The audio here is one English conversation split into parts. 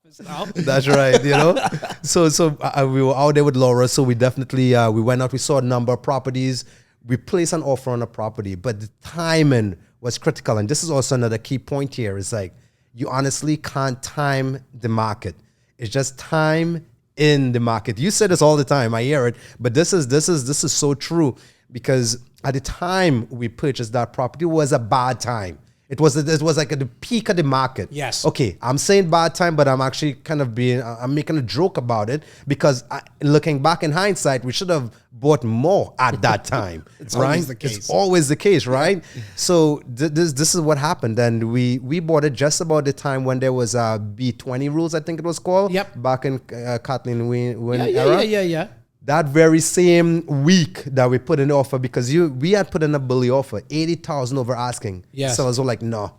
That's right, So we were out there with Laura, so we definitely we went out. We saw a number of properties. We placed an offer on a property, but the timing was critical. And this is also another key point here. Is like you honestly can't time the market. It's just time in the market. You say this all the time. I hear it, but this is so true because at the time we purchased that property was a bad time. It was like at the peak of the market. Yes. Okay, I'm saying bad time, but I'm actually kind of I'm making a joke about it because looking back in hindsight, we should have bought more at that time. It's right? always the case. It's always the case, right? Yeah. So this is what happened. And we bought it just about the time when there was B20 rules, I think it was called. Yep. Back in Kathleen Wynne era. Yeah. That very same week that we put in the offer, because we had put in a bully offer, 80,000 over asking. Yes. So I was like, no,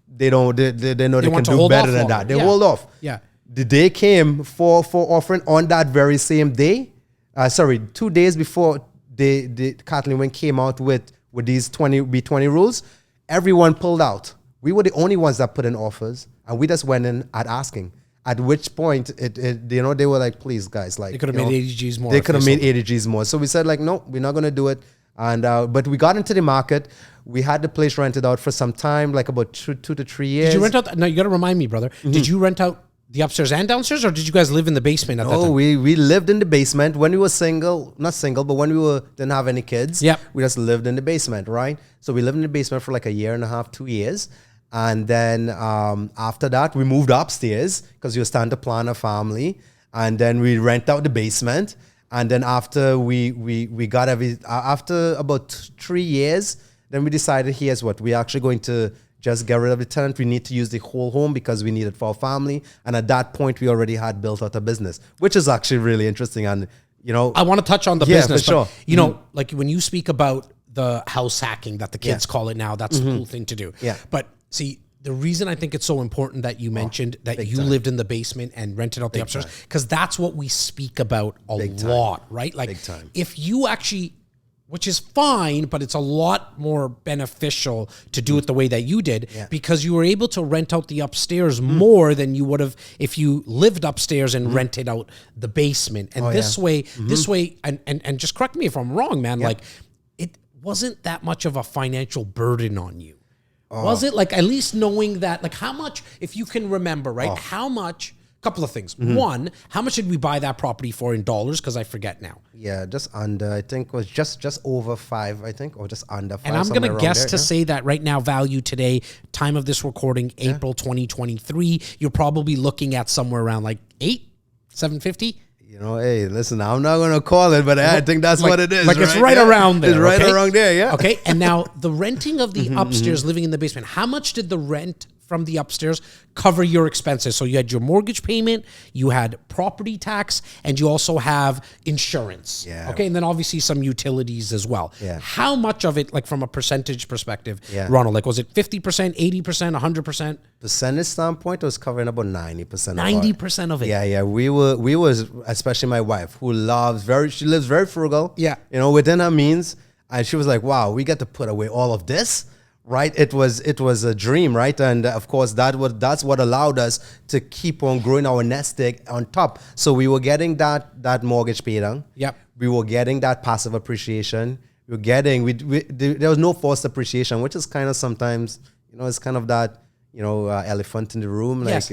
they know they can do better than that. They hold off. Yeah. The day came for offering on that very same day. 2 days before the Kathleen Wynne came out with these B20 rules, everyone pulled out. We were the only ones that put in offers, and we just went in at asking. At which point, they were like, please, guys, like... They could have made 80 Gs more. They could have made 80 Gs more. So we said, like, no, we're not going to do it. And but we got into the market. We had the place rented out for some time, like about 2 to 3 years. Did you rent out... No, you got to remind me, brother. Mm-hmm. Did you rent out the upstairs and downstairs, or did you guys live in the basement at that time? No, we lived in the basement. When we were not single, but when we didn't have any kids, we just lived in the basement, right? So we lived in the basement for like a year and a half, 2 years. And then after that, we moved upstairs because we were starting to plan a family. And then we rent out the basement. And then after we got after about 3 years, then we decided, here's what, we're actually going to just get rid of the tenant. We need to use the whole home because we need it for our family. And at that point, we already had built out a business, which is actually really interesting. And, I want to touch on the business. For sure. Like when you speak about the house hacking that the kids call it now, that's a cool thing to do. Yeah. But see, the reason I think it's so important that you mentioned that you lived in the basement and rented out the upstairs, because that's what we speak about a lot, right? Like if you actually, which is fine, but it's a lot more beneficial to do it the way that you did because you were able to rent out the upstairs more than you would have if you lived upstairs and rented out the basement. And this way, and just correct me if I'm wrong, man, like it wasn't that much of a financial burden on you. Was it? Like, at least knowing that, like, how much, if you can remember, right? How much, couple of things. One, how much did we buy that property for in dollars? Because I forget now. Yeah, just under, I think it was just over 5, I think, or just under 5. And I'm going to guess to say that right now, value today, time of this recording, April 2023, you're probably looking at somewhere around like 750. Hey, listen, I'm not going to call it, but I think that's what it is. Like it's right around there. It's right around there, yeah. Okay, and now the renting of the upstairs, living in the basement, how much did the rent from the upstairs cover your expenses? So you had your mortgage payment, you had property tax, and you also have insurance. Yeah. Okay, and then obviously some utilities as well. Yeah. How much of it, like from a percentage perspective, Ronald, like was it 50%, 80%, 100%? Percentage standpoint, it was covering about 90%. 90% of it. Yeah. We were, especially my wife, who she lives very frugal. Yeah. Within her means. And she was like, wow, we get to put away all of this. Right, it was a dream, right, and of course that's what allowed us to keep on growing our nest egg on top. So we were getting that mortgage paid down. Yep. We were getting that passive appreciation. We were getting there was no forced appreciation, which is kind of sometimes it's kind of that elephant in the room, like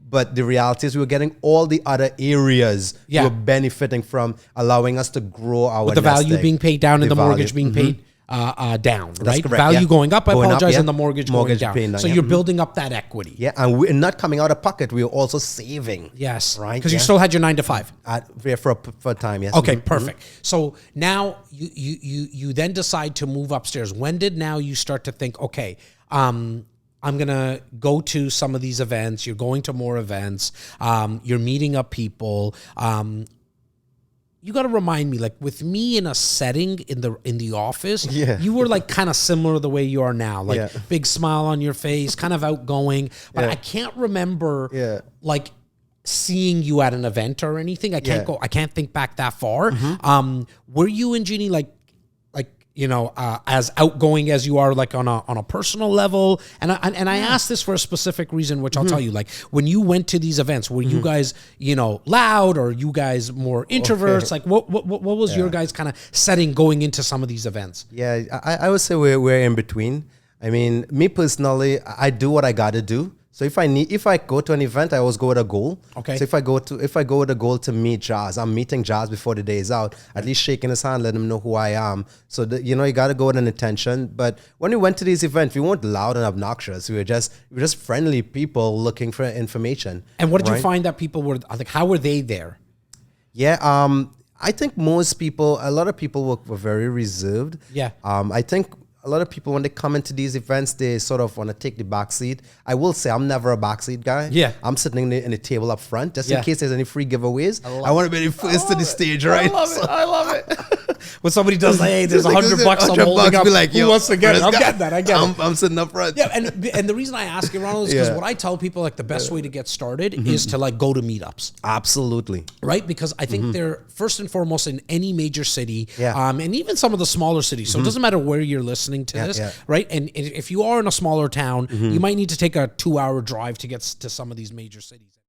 But the reality is we were getting all the other areas we were benefiting from, allowing us to grow our with the nest value egg. being paid down and the mortgage being paid down, right? Correct, value going up, I apologize, and the mortgage going Mortgage down. paying down, So you're building up that equity. Yeah, and we're not coming out of pocket. We're also saving. Yes. Right? Because you still had your 9 to 5. For a time, yes. Okay, perfect. So now you then decide to move upstairs. When did now you start to think, okay, I'm going to go to some of these events. You're going to more events. You're meeting up people. You got to remind me, like with me in a setting in the office, you were like kind of similar to the way you are now, like big smile on your face, kind of outgoing. But I can't remember like seeing you at an event or anything. I can't think back that far. Were you and Jeannie like as outgoing as you are, like on a personal level. And I asked this for a specific reason, which I'll tell you. Like when you went to these events, were you guys, loud, or you guys more introverts? Like what was your guys' kind of setting going into some of these events? Yeah, I would say we're in between. I mean, me personally, I do what I gotta do. So if I go to an event, I always go with a goal. Okay. So if I go with a goal to meet Jas, I'm meeting Jas before the day is out. At least shaking his hand, letting him know who I am. So you got to go with an intention. But when we went to these events, we weren't loud and obnoxious. We were just friendly people looking for information. And what did you find that people were like? How were they there? Yeah. I think a lot of people were very reserved. Yeah. I think a lot of people, when they come into these events, they sort of want to take the back seat. I will say I'm never a backseat guy. Yeah. I'm sitting in the table up front just in case there's any free giveaways. I want to be the first to the stage, right? I love it. When somebody does like, hey, there's $100 I'm holding up. Like, who wants to get it? I'm getting that. I get it. I'm sitting up front. Yeah, and the reason I ask you, Ronald, is because what I tell people, like the best way to get started is to like go to meetups. Absolutely. Right? Because I think they're first and foremost in any major city, Yeah. and even some of the smaller cities. So it doesn't matter where you're listening to this, right? And if you are in a smaller town, you might need to take a 2-hour drive to get to some of these major cities.